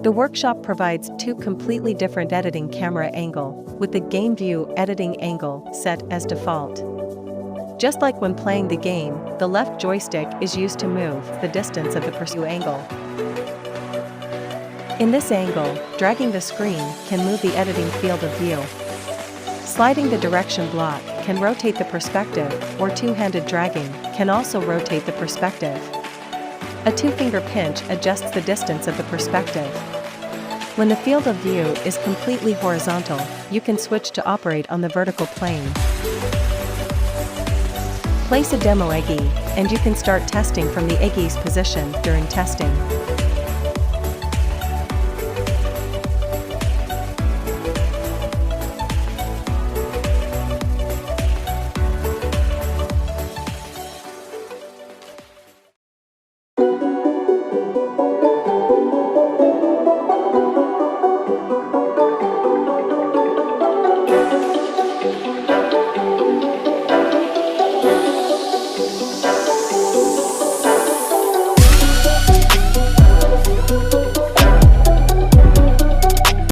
The workshop provides two completely different editing camera angle, with the game view editing angle set as default. Just like when playing the game, the left joystick is used to move the distance of the pursue angle. In this angle, dragging the screen can move the editing field of view. Sliding the direction block can rotate the perspective, or two-handed dragging can also rotate the perspective. A two-finger pinch adjusts the distance of the perspective. When the field of view is completely horizontal, you can switch to operate on the vertical plane. Place a demo Eggy, and you can start testing from the Eggy's position during testing.